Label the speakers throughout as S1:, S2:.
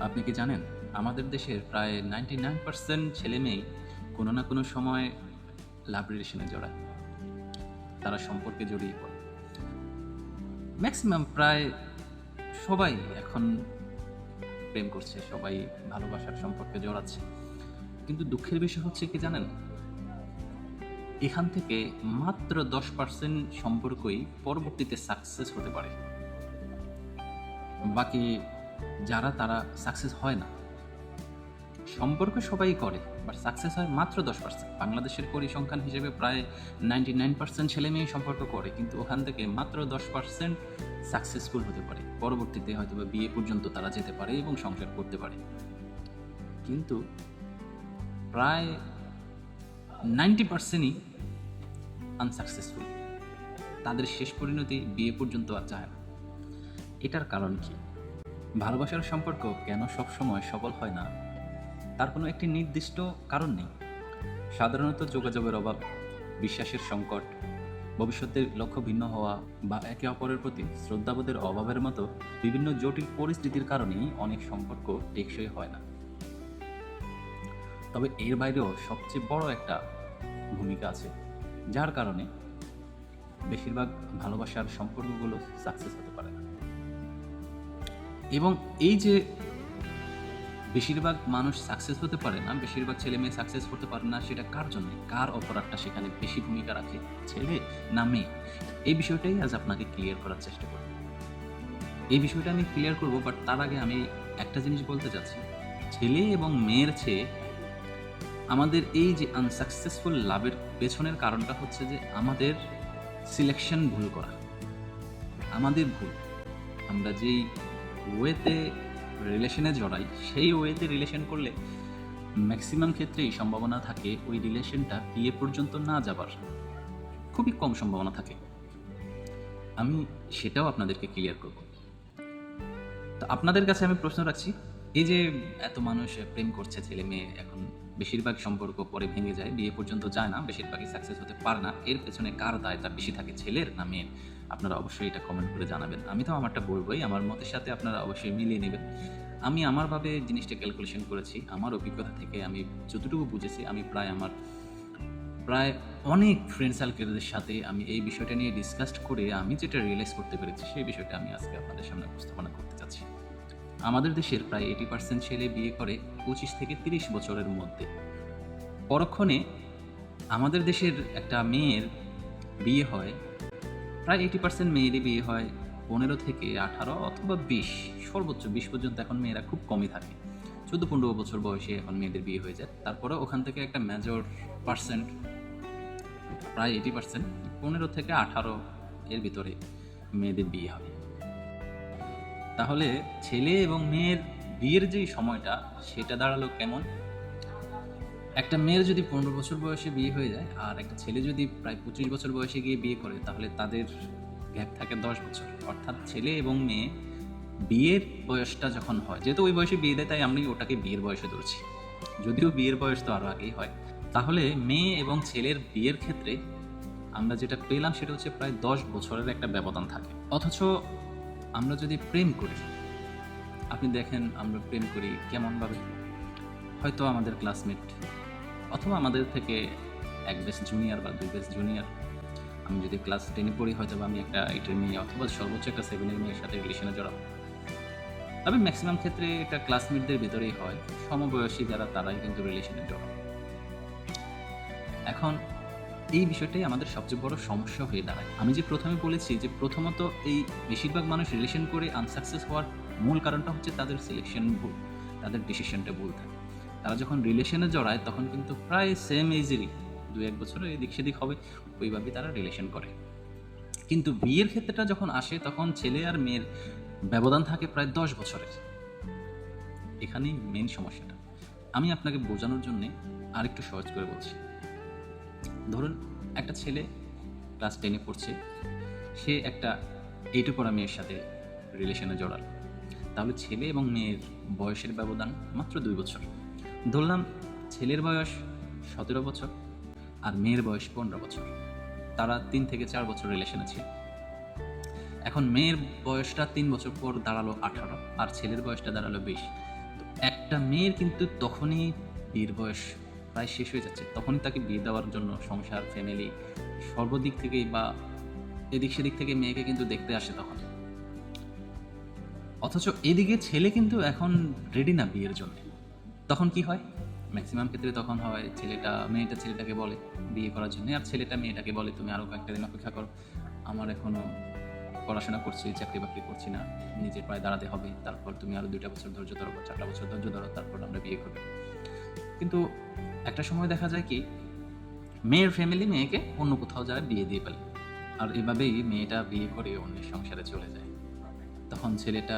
S1: আপনি কি জানেন আমাদের দেশের প্রায় 99% ছেলে মেয়ে কোনো না কোনো সময় লাভ রিলেশনে জড়ায়, তারা সম্পর্কে জড়িয়ে পড়ে। ম্যাক্সিমাম প্রায় সবাই এখন প্রেম করছে, সবাই ভালোবাসার সম্পর্কে জড়াচ্ছে। কিন্তু দুঃখের বিষয় হচ্ছে কি জানেন, এখান থেকে মাত্র 10% সম্পর্কই পরবর্তীতে সাকসেস হতে পারে। বাকি যারা তারা সাকসেস হয় না। সম্পর্ক সবাই করে, বাট সাকসেস হয় মাত্র 10%। বাংলাদেশের পরিসংখ্যান হিসেবে প্রায় 99% ছেলে মেয়ে সম্পর্ক করে, কিন্তু ওখান থেকে মাত্র 10% সাকসেসফুল হতে পারে। পরবর্তীতে হয়তো বা বিয়ে পর্যন্ত তারা যেতে পারে এবং সংসার করতে পারে। কিন্তু প্রায় 90%ই আনসাকসেসফুল। তাদের শেষ পরিণতি বিয়ে পর্যন্ত আর যায় না। এটার কারণ কি? ভালোবাসার সম্পর্ক কেন সবসময় সফল হয় না, তার কোনো একটি নির্দিষ্ট কারণ নেই। সাধারণত যোগাযোগের অভাব, বিশ্বাসের সংকট, ভবিষ্যতের লক্ষ্য ভিন্ন হওয়া বা একে অপরের প্রতি শ্রদ্ধাবোধের অভাবের মতো বিভিন্ন জটিল পরিস্থিতির কারণেই অনেক সম্পর্ক টেকসই হয় না। তবে এর বাইরেও সবচেয়ে বড় একটা ভূমিকা আছে, যার কারণে বেশিরভাগ ভালোবাসার সম্পর্কগুলো সাকসেস হতে পারে না। এবং এই যে বেশিরভাগ মানুষ সাকসেস হতে পারে না, বেশিরভাগ ছেলে মেয়ে সাকসেস হতে পারে না, সেটা কার জন্য, কার অপরাধটা সেখানে বেশি ভূমিকা রাখে, ছেলে না মেয়ে? এই বিষয়টাই আজ আপনাকে ক্লিয়ার করার চেষ্টা করব। এই বিষয়টা আমি ক্লিয়ার করব, বাট তার আগে আমি একটা জিনিস বলতে চাচ্ছি। ছেলে এবং মেয়ের চেয়ে আমাদের এই যে আনসাকসেসফুল লাভের পেছনের কারণটা হচ্ছে যে আমাদের সিলেকশন ভুল করা, আমাদের ভুল। আমরা যেই ওয়েতে রিলেশনে জড়াই, সেই ওয়েতে রিলেশন করলে ম্যাক্সিমাম ক্ষেত্রেই সম্ভাবনা থাকে ওই রিলেশনটা বিয়ে পর্যন্ত না যাবার, খুবই কম সম্ভাবনা থাকে। আমি সেটাও আপনাদেরকে ক্লিয়ার করব। তো আপনাদের কাছে আমি প্রশ্ন রাখছি, এই যে এত মানুষ প্রেম করছে ছেলে মেয়ে, এখন বেশিরভাগ সম্পর্ক পরে ভেঙে যায়, বিয়ে পর্যন্ত যায় না, বেশিরভাগই সাকসেস হতে পারে না, এর পেছনে কার দায়টা বেশি থাকে, ছেলের না মেয়ের? আপনারা অবশ্যই এটা কমেন্ট করে জানাবেন। আমি তো আমারটা বলবোই, আমার মতের সাথে আপনারা অবশ্যই মিলিয়ে নেবেন। আমি আমারভাবে জিনিসটা ক্যালকুলেশন করেছি, আমার অভিজ্ঞতা থেকে আমি যতটুকু বুঝেছি। আমি প্রায় অনেক ফ্রেন্ড সার্কেলদের সাথে আমি এই বিষয়টা নিয়ে ডিসকাস করে আমি যেটা রিয়েলাইজ করতে পেরেছি, সেই বিষয়টা আমি আজকে আপনাদের সামনে উপস্থাপনা করতে চাচ্ছি। আমাদের দেশের প্রায় 80% ছেলে বিয়ে করে 25 থেকে 30 বছরের মধ্যে। পরক্ষণে আমাদের দেশের একটা মেয়ের বিয়ে হয়, প্রায় 80% মেয়েরই বিয়ে হয় 15 থেকে 18 অথবা 20, সর্বোচ্চ 20 পর্যন্ত। এখন মেয়েরা খুব কমই থাকে, 14-15 বছর বয়সে এখন মেয়েদের বিয়ে হয়ে যায়। তারপরে ওখান থেকে একটা মেজর পার্সেন্ট, প্রায় 80%, 15 থেকে 18 এর ভিতরে মেয়েদের বিয়ে হবে। তাহলে ছেলে এবং মেয়ের বিয়ের যেই সময়টা, সেটা দাঁড়ালো কেমন? একটা মেয়ের যদি 15 বছর বয়সে বিয়ে হয়ে যায় আর একটা ছেলে যদি প্রায় 25 বছর বয়সে গিয়ে বিয়ে করে, তাহলে তাদের গ্যাপ থাকে 10 বছর। অর্থাৎ ছেলে এবং মেয়ে বিয়ের বয়সটা যখন হয়, যেহেতু ওই বয়সে বিয়ে দেয় তাই আমি ওটাকে বিয়ের বয়সে ধরছি, যদিও বিয়ের বয়স তো আরও আগেই হয়। তাহলে মেয়ে এবং ছেলের বিয়ের ক্ষেত্রে আমরা যেটা পেলাম সেটা হচ্ছে প্রায় 10 বছরের একটা ব্যবধান থাকে। অথচ আমরা যদি প্রেম করি, আপনি দেখেন আমরা প্রেম করি কেমনভাবে? হয়তো আমাদের ক্লাসমেট অথবা আমাদের থেকে এক বেস জুনিয়র বা 2 বেস জুনিয়র। আমি যদি ক্লাস 10-এ পড়ি, হয়তো বা আমি একটা 8-এর মেয়ে অথবা সর্বোচ্চ একটা 7-এর মেয়ের সাথে রিলেশনে জড়াবো। তবে ম্যাক্সিমাম ক্ষেত্রে এটা ক্লাসমেটদের ভিতরেই হয়, সমবয়সী যারা তারাই কিন্তু রিলেশনে জড়ায়। এখন এই বিষয়টাই আমাদের সবচেয়ে বড় সমস্যা হয়ে দাঁড়ায়। আমি যে প্রথমে বলেছি যে প্রথমত এই বেশিরভাগ মানুষ রিলেশন করে আনসাকসেস হওয়ার মূল কারণটা হচ্ছে তাদের সিলেকশন ভুল, তাদের ডিসিশনটা ভুল থাকে। তারা যখন রিলেশনে জড়ায় তখন কিন্তু প্রায় সেম এজেরই, 2-1 বছরের এদিক সেদিক হবে, ওইভাবেই তারা রিলেশন করে। কিন্তু বিয়ের ক্ষেত্রটা যখন আসে তখন ছেলে আর মেয়ের ব্যবধান থাকে প্রায় 10 বছরের। এখানেই মেন সমস্যাটা। আমি আপনাকে বোঝানোর জন্যে আরেকটু সহজ করে বলছি। ধরুন একটা ছেলে ক্লাস 10-এ পড়ছে, সে একটা 8-এ পড়া মেয়ের সাথে রিলেশনে জড়াল। তাহলে ছেলে এবং মেয়ের বয়সের ব্যবধান মাত্র 2 বছর। ধরলাম ছেলের বয়স 17 বছর আর মেয়ের বয়স 15 বছর। তারা 3 থেকে 4 বছর রিলেশনে ছিল। এখন মেয়ের বয়সটা 3 বছর পর দাঁড়ালো 18 আর ছেলের বয়সটা দাঁড়ালো 20। একটা মেয়ের কিন্তু তখনই বিয়ের বয়স প্রায় শেষ হয়ে যাচ্ছে, তখনই তাকে বিয়ে দেওয়ার জন্য সংসার, ফ্যামিলি সর্বদিক থেকেই বা এদিক সেদিক থেকে মেয়েকে কিন্তু দেখতে আসে তখন। অথচ এদিকে ছেলে কিন্তু এখন রেডি না বিয়ের জন্য। তখন কি হয়? ম্যাক্সিমাম ক্ষেত্রে তখন হয় মেয়েটা ছেলেটাকে বলে বিয়ে করার জন্য, আর ছেলেটা মেয়েটাকে বলে তুমি আরও কয়েকটা দিন অপেক্ষা করো, আমার এখনো পড়াশোনা করছি, চাকরি বাকরি করছি না, নিজের পায়ে দাঁড়াতে হবে, তারপর তুমি আরও 2টা বছর ধৈর্য ধরো বা 4টা বছর ধৈর্য ধরো, তারপর আমরা বিয়ে করবো। কিন্তু একটা সময় দেখা যায় কি, মেয়ের ফ্যামিলি মেয়েকে অন্য কোথাও যায় বিয়ে দিয়ে ফেলে, আর এভাবেই মেয়েটা বিয়ে করে অন্যের সংসারে চলে যায়। তখন ছেলেটা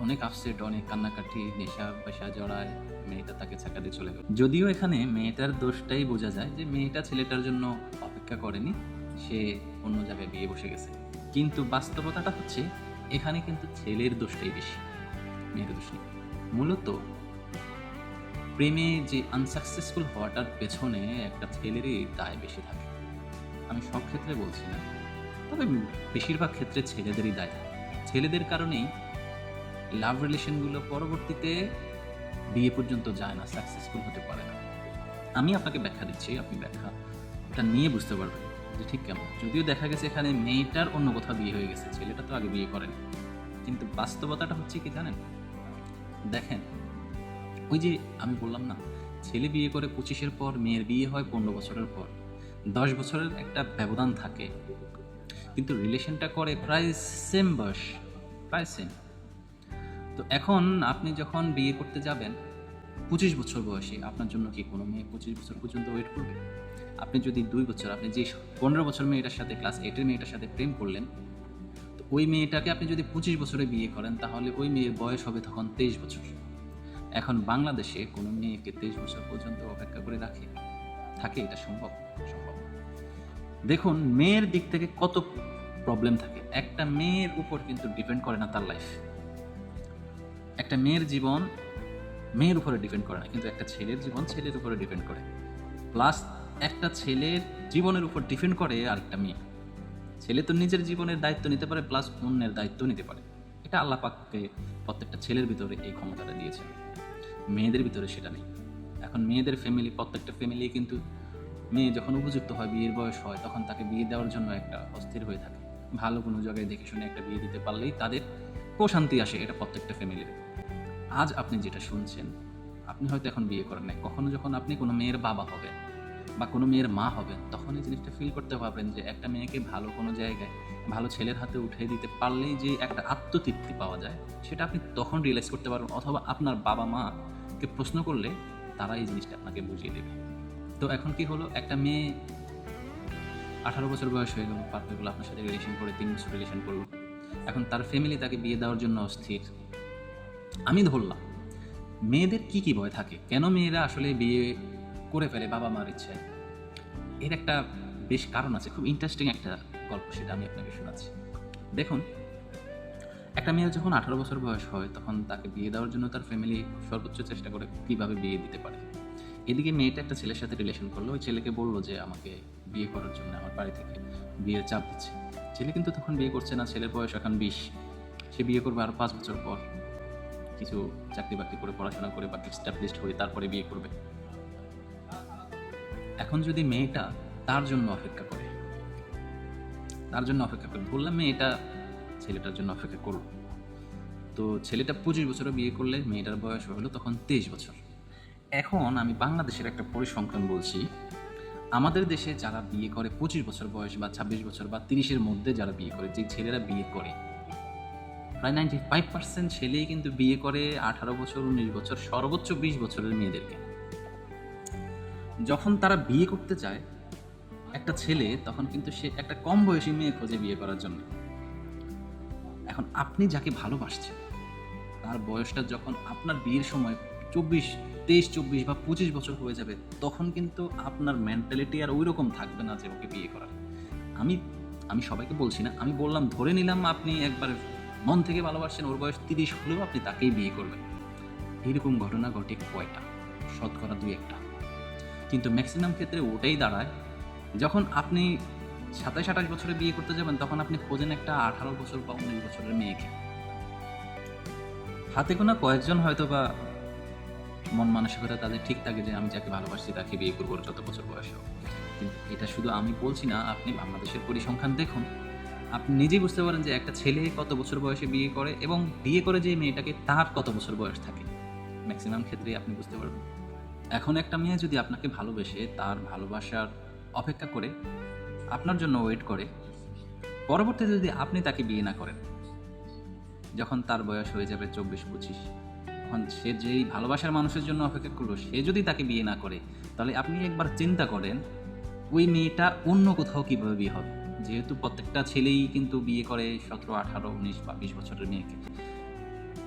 S1: অনেক আপসেট, অনেক কান্নাকাটি, নেশা পেশা জড়ায়, মেয়েটা তাকে ছাকা দিয়ে চলে গেল। যদিও এখানে মেয়েটার দোষটাই বোঝা যায় যে মেয়েটা ছেলেটার জন্য অপেক্ষা করেনি, সে অন্য জায়গায় বিয়ে বসে গেছে। কিন্তু বাস্তবতাটা হচ্ছে এখানে কিন্তু ছেলের দোষটাই বেশি, মেয়ের দোষ নেই। মূলত প্রেমে যে আনসাকসেসফুল হওয়াটার পেছনে একটা ছেলেরই দায় বেশি থাকে। আমি সব ক্ষেত্রে বলছি না, তবে বেশিরভাগ ক্ষেত্রে ছেলেদেরই দায় থাকে। ছেলেদের কারণেই লাভ রিলেশনগুলো পরবর্তীতে বিয়ে পর্যন্ত যায় না, সাকসেসফুল হতে পারে না। আমি আপনাকে ব্যাখ্যা দিচ্ছি, আপনি ব্যাখ্যাটা নিয়ে বুঝতে পারবেন যে ঠিক কেমন। যদিও দেখা গেছে এখানে মেয়েটার অন্য কোথাও বিয়ে হয়ে গেছে, ছেলেটা তো আগে বিয়ে করেনি, কিন্তু বাস্তবতাটা হচ্ছে কি জানেন? দেখেন, ওই যে আমি বললাম না, ছেলে বিয়ে করে 25-এর পর, মেয়ের বিয়ে হয় 15 বছরের পর, 10 বছরের একটা ব্যবধান থাকে, কিন্তু রিলেশনটা করে প্রায় সেম বয়স, প্রায় সেম। তো এখন আপনি যখন বিয়ে করতে যাবেন 25 বছর বয়সে, আপনার জন্য কি কোনো মেয়ে 25 বছর পর্যন্ত ওয়েট করবে? আপনি যদি 2 বছর, আপনি যে 15 বছর মেয়েটার সাথে, ক্লাস 8-এর মেয়েটার সাথে প্রেম করলেন, তো ওই মেয়েটাকে আপনি যদি 25 বছরে বিয়ে করেন, তাহলে ওই মেয়ের বয়স হবে তখন 23 বছর। এখন বাংলাদেশে কোনো মেয়েকে 23 বছর পর্যন্ত অপেক্ষা করে থাকে? এটা সম্ভব? সম্ভব না। দেখুন, মেয়ের দিক থেকে কত প্রবলেম থাকে। একটা মেয়ের উপর কিন্তু ডিপেন্ড করে না তার লাইফ, একটা মেয়ের জীবন মেয়ের উপরে ডিপেন্ড করে না, কিন্তু একটা ছেলের জীবন ছেলের উপরে ডিপেন্ড করে। প্লাস একটা ছেলের জীবনের উপর ডিপেন্ড করে আরেকটা মেয়ে। ছেলে তো নিজের জীবনের দায়িত্ব নিতে পারে, প্লাস অন্যের দায়িত্ব নিতে পারে। এটা আল্লাহ পাককে প্রত্যেকটা ছেলের ভিতরে এই ক্ষমতাটা দিয়েছেন, মেয়েদের ভিতরে সেটা নেই। এখন মেয়েদের ফ্যামিলি, প্রত্যেকটা ফ্যামিলি কিন্তু মেয়ে যখন উপযুক্ত হয়, বিয়ের বয়স হয়, তখন তাকে বিয়ে দেওয়ার জন্য একটা অস্থির হয়ে থাকে। ভালো কোনো জায়গায় দেখে শুনে একটা বিয়ে দিতে পারলেই তাদের প্রশান্তি আসে, এটা প্রত্যেকটা ফ্যামিলির। আজ আপনি যেটা শুনছেন, আপনি হয়তো এখন বিয়ে করেন নাই, কখনো যখন আপনি কোনো মেয়ের বাবা হবেন বা কোনো মেয়ের মা হবেন, তখন এই জিনিসটা ফিল করতে পারবেন যে একটা মেয়েকে ভালো কোনো জায়গায় ভালো ছেলের হাতে উঠিয়ে দিতে পারলেই যে একটা আত্মতৃপ্তি পাওয়া যায়, সেটা আপনি তখন রিয়েলাইজ করতে পারবেন, অথবা আপনার বাবা মাকে প্রশ্ন করলে তারা এই জিনিসটা আপনাকে বুঝিয়ে দেবে। তো এখন কি হলো, একটা মেয়ে 18 বছর বয়স হয়ে গেল, পার হয়ে গেলো, আপনার সাথে রিলেশন করে 3 বছর রিলেশন করলো, এখন তার ফ্যামিলি তাকে বিয়ে দেওয়ার জন্য অস্থির। আমি ধরলাম মেয়েদের কি কি ভয় থাকে, কেন মেয়েরা আসলে বিয়ে করে ফেলে বাবা মার ইচ্ছায়, এর একটা বেশ কারণ আছে। খুব ইন্টারেস্টিং একটা গল্প, সেটা আমি আপনাকে শোনাচ্ছি। দেখুন, একটা মেয়ের যখন 18 বছর বয়স হয়, তখন তাকে বিয়ে দেওয়ার জন্য তার ফ্যামিলি সর্বোচ্চ চেষ্টা করে কীভাবে বিয়ে দিতে পারে। এদিকে মেয়েটা একটা ছেলের সাথে রিলেশন করলো, ওই ছেলেকে বললো যে আমাকে বিয়ে করার জন্য আমার বাড়ি থেকে বিয়ের চাপ দিচ্ছে। ছেলে কিন্তু তখন বিয়ে করছে না, ছেলের বয়স এখন 20, সে বিয়ে করবে আরও 5 বছর পর, কিছু চাকরি বাকরি করে, পড়াশোনা করে বা এস্টাবলিশড হয়ে তারপরে বিয়ে করবে। এখন যদি মেয়েটা তার জন্য অপেক্ষা করে, বললাম মেয়েটা ছেলেটার জন্য অপেক্ষা করলো, তো ছেলেটা 25 বছরে বিয়ে করলে মেয়েটার বয়স হলো তখন 23 বছর। এখন আমি বাংলাদেশের একটা পরিসংখ্যান বলছি, আমাদের দেশে যারা বিয়ে করে 25 বছর বয়স বা 26 বছর বা 30-এর মধ্যে যারা বিয়ে করে, যে ছেলেরা বিয়ে করে, প্রায় 95% ছেলেই কিন্তু বিয়ে করে 18 বছর, 19 বছর, সর্বোচ্চ 20 বছরের মেয়েদেরকে। যখন তারা বিয়ে করতে চায় একটা ছেলে, তখন কিন্তু সে একটা কম বয়সী মেয়ে খোঁজে বিয়ে করার জন্য। এখন আপনি যাকে ভালোবাসছেন, তার বয়সটা যখন আপনার বিয়ের সময় 23, 24 বা 25 বছর হয়ে যাবে, তখন কিন্তু আপনার মেন্টালিটি আর ওই রকম থাকবে না যে ওকে বিয়ে করার। আমি সবাইকে বলছি না, আমি বললাম, ধরে নিলাম আপনি একবার মন থেকে ভালোবাসছেন, ওর বয়স 30 হলেও আপনি তাকেই বিয়ে করবেন। এইরকম ঘটনা ঘটে কয়টা? শতকরা 2-1টা। কিন্তু ম্যাক্সিমাম ক্ষেত্রে ওটাই দাঁড়ায়, যখন আপনি 27-28 বছরে বিয়ে করতে যাবেন, তখন আপনি খোঁজেন একটা 18 বছর বা 19 বছরের মেয়েকে। হাতে গোনা কয়েকজন হয়তো বা মন মানসিকতা তাদের ঠিক থাকে যে আমি যাকে ভালোবাসি তাকে বিয়ে করবো যত বছর বয়স হোক। কিন্তু এটা শুধু আমি বলছি না, আপনি বাংলাদেশের পরিসংখ্যান দেখুন, আপনি নিজেই বুঝতে পারেন যে একটা ছেলে কত বছর বয়সে বিয়ে করে এবং বিয়ে করে যে মেয়েটাকে তার কত বছর বয়স থাকে। ম্যাক্সিমাম ক্ষেত্রেই আপনি বুঝতে পারবেন। এখন একটা মেয়ে যদি আপনাকে ভালোবেসে তার ভালোবাসার অপেক্ষা করে আপনার জন্য ওয়েট করে, পরবর্তীতে যদি আপনি তাকে বিয়ে না করেন, যখন তার বয়স হয়ে যাবে 24-25, তখন সে যেই ভালোবাসার মানুষের জন্য অপেক্ষা করলো সে যদি তাকে বিয়ে না করে, তাহলে আপনি একবার চিন্তা করেন ওই মেয়েটা অন্য কোথাও কীভাবে বিয়ে হবে। যেহেতু প্রত্যেকটা ছেলেই কিন্তু বিয়ে করে 17, 18, 19 বা 20 বছরের মেয়েকে।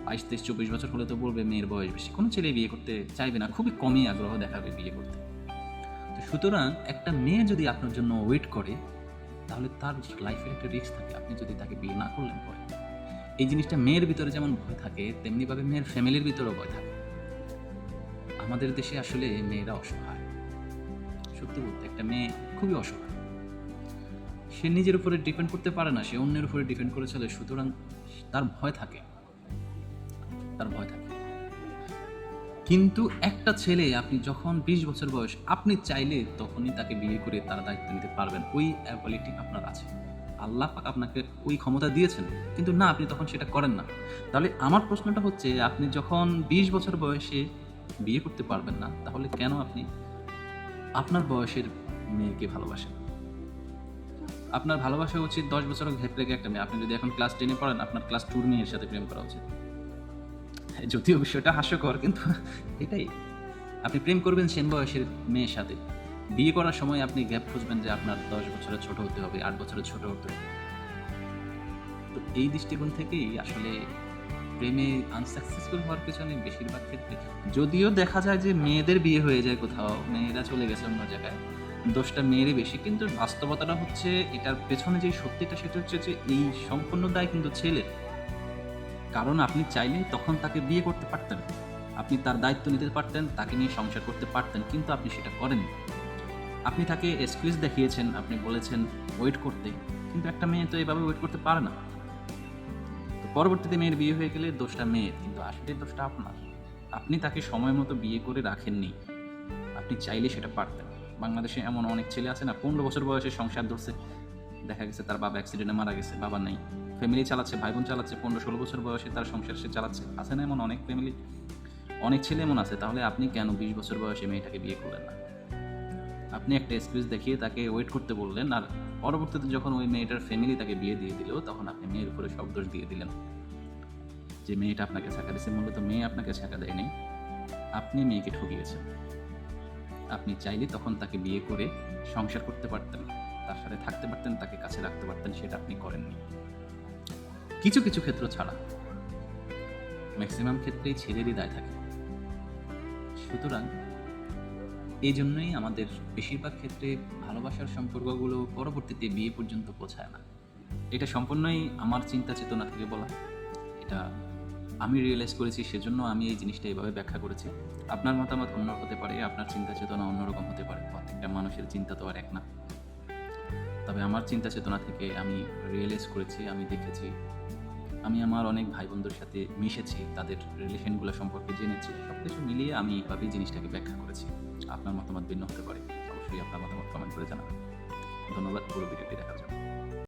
S1: 22, 23, 24 বছর হলে তো বলবে মেয়ের বয়স বেশি। কোনো ছেলে বিয়ে করতে চাইবে না, খুবই কমই আগ্রহ দেখাবে বিয়ে করতে। তো সুতরাং একটা মেয়ে যদি আপনার জন্য ওয়েট করে, তাহলে তার লাইফের একটা রিস্ক থাকে আপনি যদি তাকে বিয়ে না করলেন পরে। এই জিনিসটা মেয়ের ভিতরে যেমন ভয় থাকে, তেমনিভাবে মেয়ের ফ্যামিলির ভিতরেও ভয় থাকে। আমাদের দেশে আসলে মেয়েরা অসহায়। সত্যি বলতে একটা মেয়ে খুবই অসহায়। সে নিজের উপরে ডিপেন্ড করতে পারে না, সে অন্যের উপরে ডিপেন্ড করে চলে। সুতরাং তার ভয় থাকে। কিন্তু একটা ছেলে, আপনি যখন 20 বছর বয়স, আপনি চাইলে তখনই তাকে বিয়ে করে তার দায়িত্ব নিতে পারবেন। ওই অ্যাবিলিটি আপনার আছে, আল্লাহ পাক আপনাকে ওই ক্ষমতা দিয়েছেন, কিন্তু না, আপনি তখন সেটা করেন না। তাহলে আমার প্রশ্নটা হচ্ছে, আপনি যখন 20 বছর বয়সে বিয়ে করতে পারবেন না, তাহলে কেন আপনি আপনার বয়সের মেয়েকে ভালোবাসেন? আপনার ভালোবাসা উচিত 10 বছর ঘেপ রেখে একটা মেয়ে। আপনি যদি এখন ক্লাস 10-এ পড়েন, আপনার ক্লাস 2-র মেয়ের সাথে প্রেম করা উচিত। যদিও বিষয়টা হাস্যকর, কিন্তু এটাই। আপনি প্রেম করবেন সেম বয়সের মেয়ের সাথে, বিয়ে করার সময় আপনি গ্যাপ খুঁজবেন যে আপনার 10 বছরের ছোট হতে হবে, 8 বছরের ছোট হতে হবে। তো এই দৃষ্টিকোণ থেকেই আসলে প্রেমে আনসাকসেসফুল হওয়ার পেছনে বেশিরভাগ ক্ষেত্রে, যদিও দেখা যায় যে মেয়েদের বিয়ে হয়ে যায় কোথাও, মেয়েরা চলে গেছে অন্য জায়গায়, দোষটা মেয়েরই বেশি, কিন্তু বাস্তবতাটা হচ্ছে এটার পেছনে যে সত্যিটা সেটা হচ্ছে যে এই সম্পূর্ণ দায় কিন্তু ছেলের। কারণ আপনি চাইলে তখন তাকে বিয়ে করতে পারতেন, আপনি তার দায়িত্ব নিতে পারতেন, তাকে নিয়ে সংসার করতে পারতেন, কিন্তু আপনি সেটা করেননি। আপনি তাকে এক্সকিউজ দেখিয়েছেন, আপনি বলেছেন ওয়েট করতে, কিন্তু একটা মেয়ে তো এভাবে ওয়েট করতে পারে না। তো পরবর্তীতে মেয়ের বিয়ে হয়ে গেলে দোষটা মেয়ের, কিন্তু আসলে দোষটা আপনার। আপনি তাকে সময় মতো বিয়ে করে রাখেননি, আপনি চাইলে সেটা পারতেন। বাংলাদেশে এমন অনেক ছেলে আছে না, 15 বছর বয়সে সংসার ধরছে, দেখা গেছে তার বাবা অ্যাক্সিডেন্টে মারা গেছে, বাবা নেই, ফ্যামিলি চালাচ্ছে, ভাই বোন চালাচ্ছে, 15-16 বছর বয়সে তার সংসার সে চালাচ্ছে। আছে না এমন অনেক ফ্যামিলি, অনেক ছেলে এমন আছে। তাহলে আপনি কেন 20 বছর বয়সে মেয়েটাকে বিয়ে করলেন না? আপনি একটা এক্সকিউজ দেখিয়ে তাকে ওয়েট করতে বললেন, আর পরবর্তীতে যখন ওই মেয়েটার ফ্যামিলি তাকে বিয়ে দিয়ে দিল, তখন আপনি মেয়ের উপরে সব দোষ দিয়ে দিলেন যে মেয়েটা আপনাকে ছাকা দিয়েছে। মূলত মেয়ে আপনাকে ছাকা দেয়নি, আপনি মেয়েকে ঠকিয়েছেন। আপনি চাইলে তখন তাকে বিয়ে করে সংসার করতে পারতেন, তার সাথে থাকতে পারতেন, তাকে কাছে রাখতে পারতেন, সেটা আপনি করেননি। কিছু কিছু ক্ষেত্র ছাড়া ম্যাক্সিমাম ক্ষেত্রেই ছেলেরই দায় থাকে। সুতরাং এই জন্যই আমাদের বেশিরভাগ ক্ষেত্রে ভালোবাসার সম্পর্কগুলো পরবর্তীতে বিয়ে পর্যন্ত পৌঁছায় না। এটা সম্পূর্ণই আমার চিন্তা চেতনা থেকে বলা, এটা আমি রিয়েলাইজ করেছি, সেজন্য আমি এই জিনিসটা এইভাবে ব্যাখ্যা করেছি। আপনার মতামত অন্য হতে পারে, আপনার চিন্তা চেতনা অন্যরকম হতে পারে, প্রত্যেকটা মানুষের চিন্তা তো আর এক না। তবে আমার চিন্তা চেতনা থেকে আমি রিয়েলাইজ করেছি, আমি দেখেছি, আমি আমার অনেক ভাই বন্ধুর সাথে মিশেছি, তাদের রিলেশনগুলো সম্পর্কে জেনেছি, সব কিছু মিলিয়ে আমি এইভাবেই জিনিসটাকে ব্যাখ্যা করেছি। আপনার মতামত ভিন্ন হতে পারে, অবশ্যই আপনার মতামত কমেন্ট করে জানাবেন। ধন্যবাদ পুরো ভিডিওটি দেখার জন্য।